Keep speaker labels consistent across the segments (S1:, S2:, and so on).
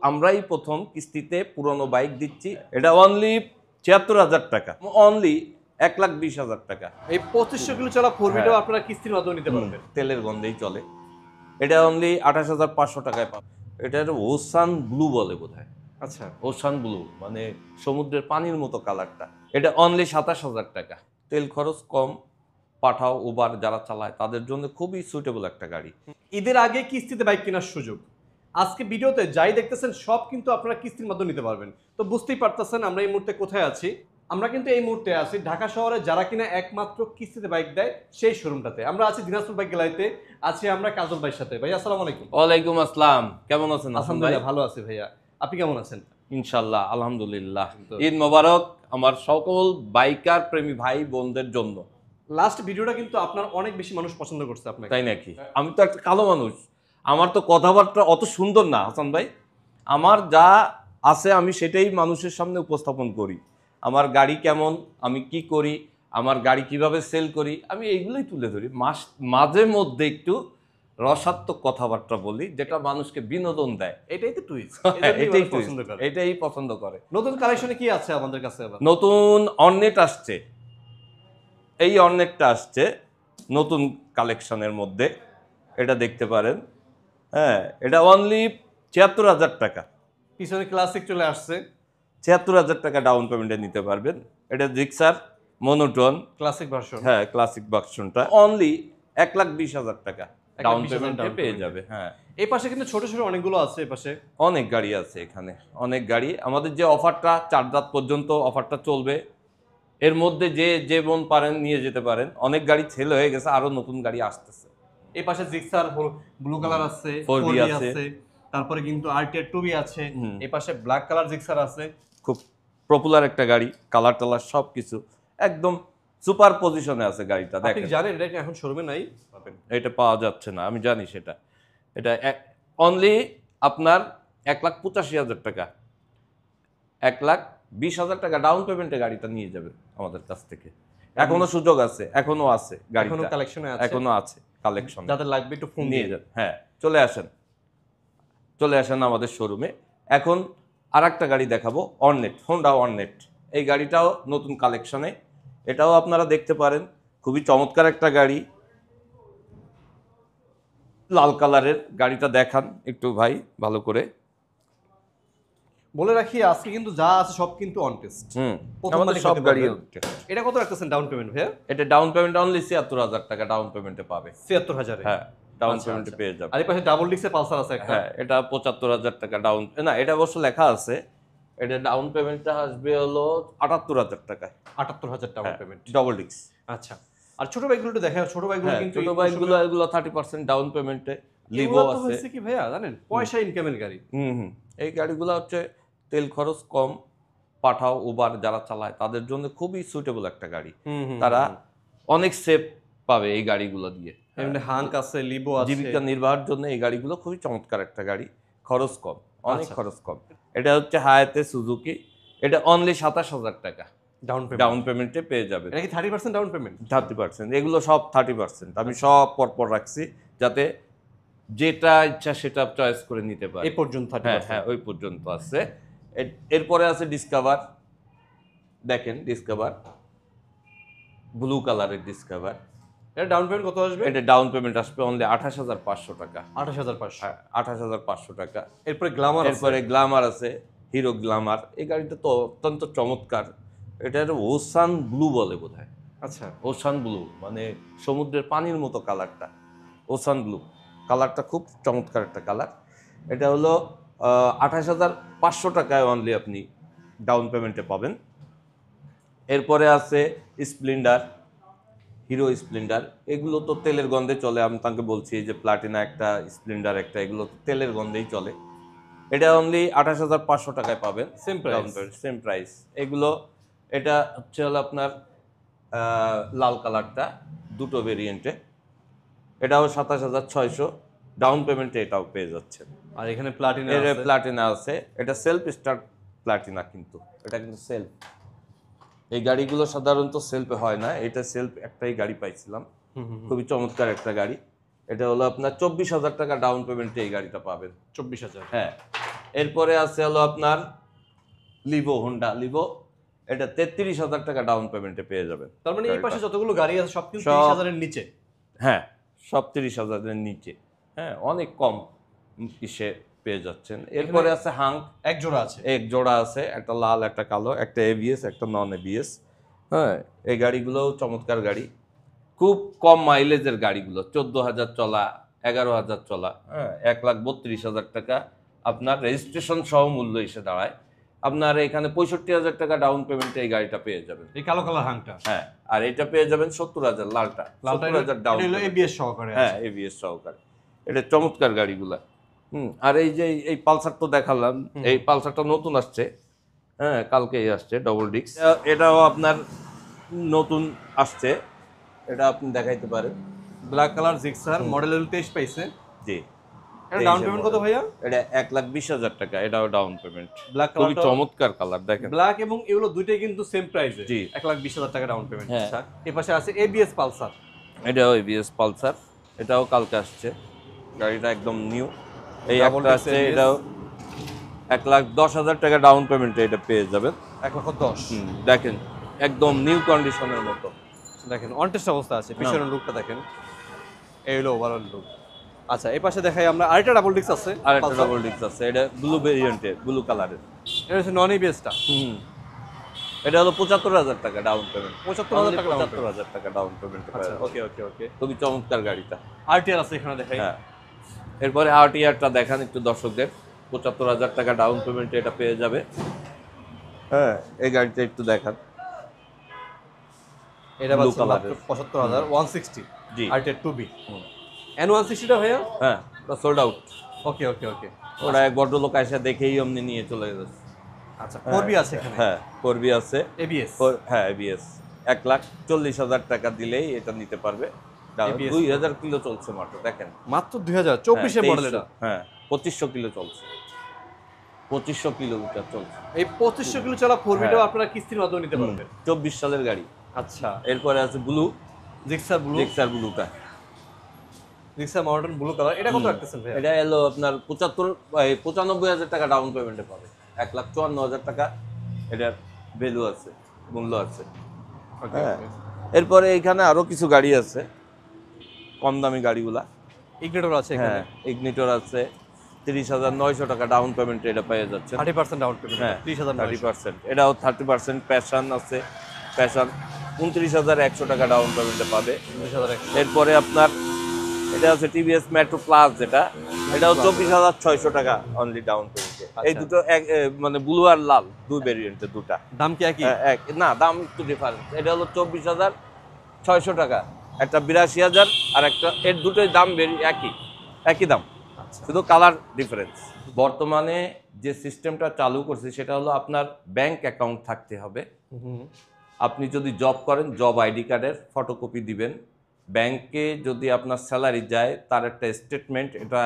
S1: আমরাই প্রথম কিস্তিতে পুরনো বাইক দিচ্ছি। এটা অনলি ৭৬,০০০ টাকা, অনলি ১,২০,০০০ টাকা।
S2: এই ২৫০০ কিলো চলা ফোরভিটাও আপনারা কিস্তির মাধ্যমে নিতে পারবেন।
S1: তেলের গন্ধেই চলে। এটা অনলি ২৮,৫০০ টাকায় পাবেন। এটা ওসান ব্লু বলে বোধহয়।
S2: আচ্ছা,
S1: ওসান ব্লু মানে সমুদ্রের পানির মতো কালারটা। এটা অনলি ২৭,০০০ টাকা। তেল খরচ কম, পাঠাও উবার যারা চালায় তাদের জন্য খুবই সুইটেবল একটা গাড়ি।
S2: ঈদের আগে কিস্তিতে বাইক কেনার সুযোগ। আজকে ভিডিওতে যাই দেখতেছেন সব কিন্তু আপনারা কিস্তির মাধ্যমে নিতে পারবেন। তো বুঝতেই পারতেছেন আমরা এই মুহূর্তে কোথায় আছি। আমরা কিন্তু এই মুহূর্তে আছি ঢাকা শহরে যারা কিনা একমাত্র কিস্তিতে বাইক দেয় সেই শোরুমটাতে। আমরা আছি দিনাজপুর বাইক গ্যালারিতে, আছি আমরা কাজল ভাইয়ের সাথে। ভাই আসসালামু আলাইকুম।
S1: ওয়ালাইকুম আসসালাম, কেমন আছেন?
S2: আলহামদুলিল্লাহ ভালো আছি ভাইয়া, আপনি কেমন আছেন?
S1: ইনশাল্লাহ আলহামদুলিল্লাহ। ঈদ মোবারক আমার সকল বাইকার প্রেমী ভাই বোনদের জন্য।
S2: লাস্ট ভিডিওটা কিন্তু আপনার অনেক বেশি মানুষ পছন্দ করছে আপনাকে।
S1: তাই নাকি? আমি তো একটা কালো মানুষ, আমার তো কথাবার্তা অত সুন্দর না হাসান ভাই। আমার যা আছে আমি সেটাই মানুষের সামনে উপস্থাপন করি। আমার গাড়ি কেমন, আমি কি করি, আমার গাড়ি কিভাবে সেল করি, আমি এইগুলোই তুলে ধরি। মাঝে মধ্যে একটু রসাত্মক কথাবার্তা বলি যেটা মানুষকে বিনোদন দেয়।
S2: এটাই তো টুইস্ট,
S1: এটাই
S2: পছন্দ করে।
S1: এটাই পছন্দ করে।
S2: নতুন কালেকশনে কি আছে আমাদের কাছে আবার?
S1: নতুন অর্নেট আসছে, এই অর্নেটটা আসছে নতুন কালেকশনের মধ্যে, এটা দেখতে পারেন। হ্যাঁ, এটা অনলি ৭৬,০০০ টাকা।
S2: পিছনে ক্লাসিক চলে আসছে,
S1: ৭৬,০০০ টাকা ডাউন পেমেন্টে নিতে পারবেন। এটা জিক্সার মনোটন
S2: ক্লাসিক ভার্সন।
S1: হ্যাঁ, ক্লাসিক ভার্সনটা অনলি ১,২০,০০০ টাকা ডাউন পেমেন্টে পেয়ে যাবে। হ্যাঁ,
S2: এই পাশে কিন্তু ছোট ছোট অনেকগুলো আছে, এই পাশে
S1: অনেক গাড়ি আছে, এখানে অনেক গাড়ি। আমাদের যে অফারটা ৪ রাত পর্যন্ত অফারটা চলবে, এর মধ্যে যে যে বোন পারেন নিয়ে যেতে পারেন। অনেক গাড়ি সেল হয়ে গেছে, আরো নতুন গাড়ি আসতেছে।
S2: এই পাশে জিক্সার ব্লু কালার আছে,
S1: 4B
S2: 4B
S1: আছে।
S2: আছে, তারপরে কিন্তু আরটিআর 2B আছে, এই পাশে ব্ল্যাক কালার জিক্সার আছে।
S1: খুব পপুলার একটা গাড়ি, কালার টালার সব কিছু একদম সুপার পজিশনে আছে গাড়িটা।
S2: আপনি
S1: দেখেন,
S2: কি জানেন এটা কি এখন শোরুমে নাই? পাবেন।
S1: এটা পাওয়া যাচ্ছে না, আমি জানি সেটা। এটা অনলি আপনার ১,৮৫,০০০ টাকা, ১,২০,০০০ টাকা ডাউন পেমেন্টে গাড়িটা নিয়ে যাবেন আমাদের কাছ থেকে। এখনো সুযোগ আছে, এখনো আছে গাড়িটা,
S2: এখনো কালেকশনে আছে,
S1: এখনো আছে কালেকশন।
S2: যাদের লাগবে একটু ফোন
S1: নিয়ে
S2: দিয়ে
S1: যান। হ্যাঁ, চলে আসেন আমাদের শোরুমে। এখন আর একটা গাড়ি দেখাবো, অর্নেট, হোন্ডা অর্নেট। এই গাড়িটাও নতুন কালেকশনে, এটাও আপনারা দেখতে পারেন। খুবই চমৎকার একটা গাড়ি, লাল কালারের। গাড়িটা দেখান একটু ভাই ভালো করে।
S2: বলে রাখি আজকে কিন্তু যা আছে সব কিন্তু অন টেস্ট।
S1: আমাদের সব গাড়ি।
S2: এটা কত রাখতেছেন ডাউন পেমেন্ট ভাইয়া?
S1: এটা ডাউন পেমেন্ট অনলি ৭৬,০০০ টাকা ডাউন পেমেন্টে পাবে।
S2: ৭৬,০০০।
S1: হ্যাঁ, ডাউন
S2: আচ্ছা,
S1: পেমেন্টে
S2: আচ্ছা।
S1: পেয়ে যাবে।
S2: আর এই পাশে ডাবল ডিক্সের পালসার আছে একটা।
S1: হ্যাঁ, এটা ৭৫,০০০ টাকা ডাউন, না এটা অবশ্য লেখা আছে, এটা ডাউন পেমেন্টটা আসবে হলো ৭৮,০০০ টাকা।
S2: ৭৮,০০০ ডাউন পেমেন্ট।
S1: ডবল ডিক্স।
S2: আচ্ছা, আর ছোট বাইকগুলো একটু দেখা, ছোট বাইকগুলো
S1: হ্যাঁ,
S2: কিন্তু
S1: ছোট বাইকগুলো এগুলো 30% ডাউন পেমেন্টে লিভো
S2: লিভো
S1: আছে।
S2: হচ্ছে কি ভাইয়া জানেন, পয়সা ইনকামের গাড়ি।
S1: এই গাড়িগুলো হচ্ছে তেল খরচ কম, পাঠাও উবার যারা চালায় তাদের জন্য খুবই সুইটেবল একটা গাড়ি। তারা অনেক সেফ পাবে এই গাড়িগুলো দিয়ে।
S2: এমনি হাঙ্ক আছে, লিভো আছে।
S1: জীবিকা নির্বাহের জন্য এই গাড়িগুলো খুবই চমৎকার একটা গাড়ি, খরচ কম, অনেক খরচ কম। এটা হচ্ছে হায়াতে সুজুকি, এটা অনলি ২৭,০০০ টাকা ডাউন পেমেন্টে পেয়ে যাবে।
S2: এটা কি 30% ডাউন পেমেন্ট?
S1: 30%, এগুলো সব 30%। আমি সব পরপর রাখছি যাতে যেটা ইচ্ছা সেটা চয়েস করে নিতে পারে।
S2: এই পর্যন্ত 30%?
S1: হ্যাঁ, ওই পর্যন্ত আছে। এরপরে আছে ডিসকভার। দেখেন ডিসকভার, ব্লু কালারের ডিসকভার।
S2: এটা ডাউন পেমেন্ট কত আসবে?
S1: এটা ডাউন পেমেন্ট আসবে অনলি ২৮,৫০০ টাকা।
S2: ২৮,৫০০।
S1: হ্যাঁ, ২৮,৫০০ টাকা।
S2: এরপরে গ্ল্যামার আছে।
S1: এরপরে গ্ল্যামার আছে, হিরো গ্ল্যামার। এই গাড়িটা তো অত্যন্ত চমৎকার। এটা ওসান ব্লু বলে বোধহয়।
S2: আচ্ছা,
S1: ওসান ব্লু মানে সমুদ্রের পানির মতো কালারটা, ওসান ব্লু কালারটা খুব চমৎকার একটা কালার। এটা হলো ২৮,৫০০ টাকায় অনলি আপনি ডাউন পেমেন্টে পাবেন। এরপরে আছে স্প্লেন্ডার, হিরো স্প্লেন্ডার। এগুলো তো তেলের গন্ধে চলে, আমি তাকে বলছি যে প্লাটিনা একটা, স্প্লেন্ডার একটা, এগুলো তো তেলের গন্ধেই চলে। এটা অনলি ২৮,৫০০ টাকায় পাবেন, সেম প্রাইস। এগুলো এটা হচ্ছে হলো আপনার লাল কালারটা, দুটো ভেরিয়েন্টে। এটাও ২৭,৬০০ ডাউন পেমেন্টে এটাও পেয়ে যাচ্ছে।
S2: আর এখানে প্লাটিনা
S1: এর
S2: আছে।
S1: প্লাটিনা আছে, এটা সেলফ স্টার্ট প্লাটিনা, কিন্তু এটা কিন্তু সেলফ। এই গাড়িগুলো সাধারণত সেলফে হয় না, এটা সেলফ একটাই গাড়ি পাইছিলাম, খুবই চমৎকার একটা গাড়ি। এটা হলো আপনার ২৪,০০০ টাকা ডাউন পেমেন্টে এই গাড়িটা পাবেন।
S2: ২৪,০০০?
S1: হ্যাঁ, এরপরে আছে হলো আপনার লিভো, হোন্ডা লিভো, এটা 33,000 টাকা ডাউন পেমেন্টে পেয়ে যাবেন।
S2: তার মানে এই পাশে যতগুলো গাড়ি আছে সব কিন্তু
S1: সব-
S2: 30,000 এর নিচে।
S1: হ্যাঁ, সব 30,000-এর নিচে। হ্যাঁ, অনেক কম কিসে পেয়ে যাচ্ছেন। এরপরে আছে হাঙ্ক,
S2: এক জোড়া আছে।
S1: এক জোড়া আছে, একটা লাল একটা কালো, একটা এবিএস একটা নন এবিএস। হ্যাঁ, এই গাড়িগুলোও চমৎকার গাড়ি, খুব কম মাইলেজের গাড়িগুলো, 14,000 চলা, 11,000 চলা। হ্যাঁ, 1,32,000 টাকা আপনার রেজিস্ট্রেশন সহ মূল্য এসে দাঁড়ায়। আপনার এখানে 65,000 টাকা ডাউন পেমেন্টে এই গাড়িটা পেয়ে যাবেন।
S2: এই কালো কালার হাংটা,
S1: হ্যাঁ, আর এটা পেয়ে যাবেন 70,000, লালটা 70,000 ডাউন।
S2: হলো এবিএস সহকারে।
S1: হ্যাঁ, এবিএস সহকারে। এটা চমৎকার গাড়িগুলা। আর এই যে এই পালসার তো দেখালাম, এই পালসারটা নতুন আসছে। হ্যাঁ, কালকেই আসছে, ডবল ডিস্ক। এটাও আপনার নতুন আসছে, এটা আপনি দেখাইতে পারেন।
S2: ব্ল্যাক কালার জিক্সার, মডেল 23 পাইছে।
S1: জি,
S2: এটা ডাউন পেমেন্ট কত ভাইয়া?
S1: এটা 1,20,000 টাকা, এটাও ডাউন পেমেন্ট।
S2: ব্ল্যাক
S1: খুবই
S2: কালার,
S1: চমৎকার কালার, দেখেন।
S2: ব্ল্যাক এবং এগুলো দুইটাই কিন্তু সেম প্রাইসে।
S1: জি,
S2: 1,20,000 টাকা ডাউন পেমেন্ট।
S1: হ্যাঁ।
S2: আচ্ছা, এই পাশে আছে এবিএস পালসার।
S1: এটাও এবিএস পালসার, এটাও কালকে আসছে, গাড়িটা একদম নিউ। এই
S2: Double
S1: একটা
S2: disc
S1: আছে,
S2: ABS।
S1: এটাও 1,10,000 টাকা ডাউন পেমেন্টে এটা পেয়ে যাবেন।
S2: 1,10,000।
S1: দেখেন, একদম নিউ কন্ডিশনের মতো।
S2: দেখেন অন টেস্ট অবস্থা আছে, পিছনের লুকটা দেখেন, এই হলো ওভারঅল লুক। আচ্ছা, এই পাশে দেখাই আমরা আরেকটা ডাবল ডিস্ক আছে।
S1: আর একটা ডাবল ডিস্ক আছে, এটা ব্লু ভেরিয়েন্টের, ব্লু কালারের।
S2: এটা হচ্ছে নন এবিএসটা।
S1: এটা হলো 75,000 টাকা ডাউন পেমেন্ট।
S2: 75,000 টাকা down payment।
S1: 75,000 টাকা ডাউন পেমেন্ট।
S2: আচ্ছা, ওকে ওকে ওকে।
S1: খুবই চমৎকার গাড়িটা।
S2: আরটিআর আছে এখানে দেখাই।
S1: হ্যাঁ, এরপরে আরটিআরটা দেখান একটু দর্শকদের। 75,000 টাকা ডাউন পেমেন্টে এটা পেয়ে যাবে। হ্যাঁ, এই গাড়িটা একটু দেখান।
S2: এটা
S1: Blue
S2: পাচ্ছেন মাত্র
S1: colour-এর।
S2: 75,000, 160।
S1: জি।
S2: RTR 2B। N160টা ভাইয়া?
S1: হ্যাঁ, সোল্ড আউট।
S2: ওকে ওকে ওকে।
S1: ওরা এক ভদ্রলোক এসে দেখেই অমনি নিয়ে চলে গেছে।
S2: আচ্ছা, 4B আছে এখানে।
S1: হ্যাঁ, করবি আছে।
S2: এবিএস।
S1: হ্যাঁ, এবিএস। 1,40,000 টাকা দিলেই এটা নিতে পারবে।
S2: ABS
S1: 2,000 কিলো চলছে মাত্র, দেখেন।
S2: মাত্র 2024 এর মডেল এটা।
S1: হ্যাঁ, 2,500 কিলো চলছে, 2,500 কিলোমিটার চলছে।
S2: এই 2500 কিলো চলা 4B-টাও
S1: হ্যাঁ।
S2: আপনারা কিস্তির মাধ্যমে নিতে পারবেন।
S1: 24 সালের গাড়ি।
S2: আচ্ছা,
S1: এরপরে আছে ব্লু,
S2: জিক্সার ব্লু,
S1: জিক্সার ব্লুটা।
S2: Gixxer modern blue colour. এটা কত রাখতেছেন ভাইয়া?
S1: এটা এলো আপনার 95,000 টাকা ডাউন পেমেন্টে পাবে। 1,54,000 টাকা এটার ভ্যালু আছে, মূল্য আছে।
S2: ওকে
S1: হ্যাঁ। এরপরে এখানে আরো কিছু গাড়ি আছে, কম দামি গাড়িগুলা।
S2: ইগনিটর আছে এখানে।
S1: হ্যাঁ, ইগনিটর আছে, 30,900 টাকা ডাউন পেমেন্টে এটা পেয়ে যাচ্ছে।
S2: 30% ডাউন পেমেন্ট।
S1: হ্যাঁ,
S2: 30,000।
S1: 30%। এটাও 30%। প্যাশন আছে, প্যাশন 29,100 টাকা ডাউন পেমেন্টে পাবে।
S2: 29,100।
S1: এরপরে আপনার এটা হচ্ছে টিভিএস মেট্রো প্লাস, যেটা এটাও 24,600 টাকা অনলি ডাউন পেমেন্টে। এই
S2: আচ্ছা।
S1: দুটো মানে ব্লু আর লাল, দুই ভেরিয়েন্টের দুটা।
S2: দাম কি একই?
S1: না, দাম একটু ডিফারেন্স। এটা হলো 24,600 টাকা, একটা 82,000, আর একটা, এর দুটোই দাম একই দাম, শুধু কালার ডিফারেন্স। বর্তমানে যে সিস্টেমটা চালু করছে সেটা হলো আপনার ব্যাংক অ্যাকাউন্ট থাকতে হবে। আপনি যদি জব করেন, জব আইডি কার্ডের ফটোকপি দিবেন। ব্যাংকে যদি আপনার স্যালারি যায়, তার একটা স্টেটমেন্ট, এটা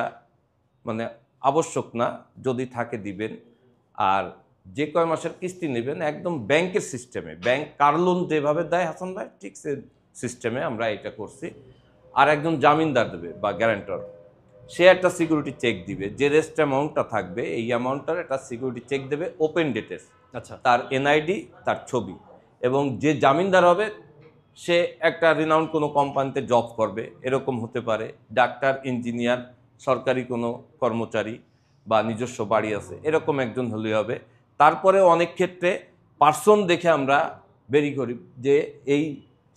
S1: মানে আবশ্যক না, যদি থাকে দিবেন। আর যে কয় মাসের কিস্তি নেবেন একদম ব্যাংকের সিস্টেমে, ব্যাংক কার লোন যেভাবে দেয় হাসান ভাই, ঠিক সে সিস্টেমে আমরা এটা করছি। আর একজন জামিনদার দেবে বা গ্যারান্টর, সে একটা সিকিউরিটি চেক দিবে, যে রেস্ট অ্যামাউন্টটা থাকবে এই অ্যামাউন্টটার একটা সিকিউরিটি চেক দেবে ওপেন ডেটের।
S2: আচ্ছা,
S1: তার এনআইডি, তার ছবি, এবং যে জামিনদার হবে সে একটা রিনাউন্ড কোনো কোম্পানিতে জব করবে, এরকম হতে পারে, ডাক্তার, ইঞ্জিনিয়ার, সরকারি কোনো কর্মচারী, বা নিজস্ব বাড়ি আছে, এরকম একজন হলেই হবে। তারপরে অনেক ক্ষেত্রে পার্সন দেখে আমরা বেরি করি যে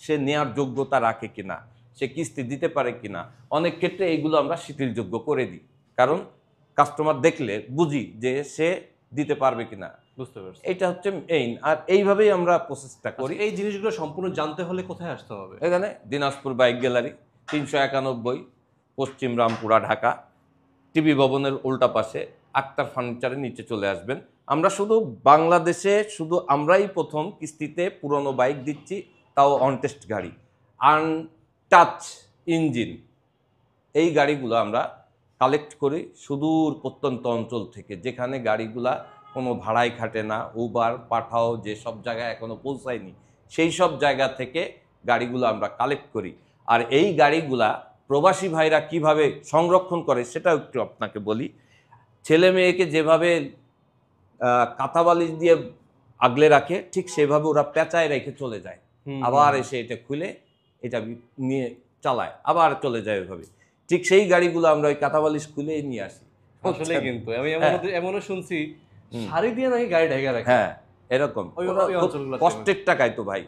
S1: সে নেয়ার যোগ্যতা রাখে কিনা, সে কিস্তি দিতে পারে কিনা। অনেক ক্ষেত্রে এইগুলো আমরা শিথিলযোগ্য করে দিই, কারণ কাস্টমার দেখলে বুঝি যে সে দিতে পারবে কিনা।
S2: বুঝতে পারছি।
S1: এটা হচ্ছে মেইন। আর এইভাবেই আমরা প্রসেসটা করি।
S2: এই জিনিসগুলো সম্পূর্ণ জানতে হলে কোথায় আসতে হবে?
S1: এখানে দিনাজপুর বাইক গ্যালারি, 391, পশ্চিম রামপুরা, ঢাকা। টিভি ভবনের উল্টা পাশে আক্তার ফার্নিচারের নিচে চলে আসবেন। আমরা শুধু বাংলাদেশে আমরাই প্রথম কিস্তিতে পুরনো বাইক দিচ্ছি, তাও অনটেস্ট গাড়ি, আনটাচ ইঞ্জিন। এই গাড়িগুলো আমরা কালেক্ট করি সুদূর প্রত্যন্ত অঞ্চল থেকে, যেখানে গাড়িগুলা কোনো ভাড়ায় খাটে না, উবার পাঠাও যেসব জায়গায় এখনো পৌঁছায়নি, সেই সব জায়গা থেকে গাড়িগুলো আমরা কালেক্ট করি। আর এই গাড়িগুলা প্রবাসী ভাইরা কিভাবে সংরক্ষণ করে সেটাও একটু আপনাকে বলি। ছেলে মেয়েকে যেভাবে কাঁথা বালিশ দিয়ে আগলে রাখে, ঠিক সেভাবে ওরা পেঁচায় রেখে চলে যায়, আবার এসে এটা খুলে এটা নিয়ে চালায়, আবার চলে যায় ওইভাবে। ঠিক সেই গাড়িগুলো আমরা ওই কাঁথা বালিশ খুলেই নিয়ে আসি।
S2: আসলে কিন্তু আমি
S1: হ্যাঁ।
S2: এমনও শুনছি শাড়ি দিয়ে নাকি গাড়ি ঢেকে রাখে।
S1: হ্যাঁ, এরকম
S2: ওই
S1: ওরা খুব
S2: অঞ্চলগুলোতে
S1: কষ্টের টাকায়, তো ভাই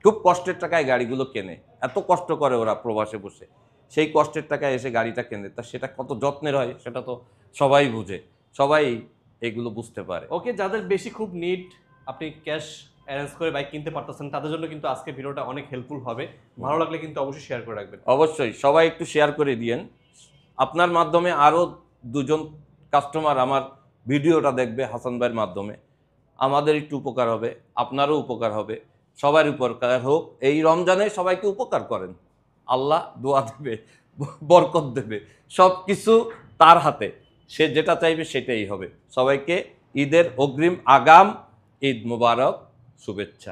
S1: খুব কষ্টের টাকায় গাড়িগুলো কেনে, এত কষ্ট করে ওরা প্রবাসে বসে, সেই কষ্টের টাকায় এসে গাড়িটা কেনে, তা সেটা কত যত্নের হয় সেটা তো সবাই বুঝে, সবাই এগুলো বুঝতে পারে।
S2: ওকে, যাদের বেশি খুব নিড, আপনি ক্যাশ অ্যারেঞ্জ করে বাইক কিনতে পারতেছেন, তাদের জন্য কিন্তু আজকে ভিডিওটা অনেক হেল্পফুল হবে। ভালো লাগলে কিন্তু অবশ্যই শেয়ার করে রাখবেন।
S1: অবশ্যই সবাই একটু শেয়ার করে দিয়েন, আপনার মাধ্যমে আরও দুজন কাস্টমার আমার ভিডিওটা দেখবে হাসান ভাইয়ের মাধ্যমে, আমাদের একটু উপকার হবে, আপনারও উপকার হবে, সবার উপকার হোক। এই রমজানে সবাইকে উপকার করেন, আল্লাহ দোয়া দেবে, বরকত দেবে, সব কিছু তার হাতে, সে যেটা চাইবে সেটাই হবে। সবাইকে ঈদের অগ্রিম আগাম ঈদ মোবারক, শুভেচ্ছা।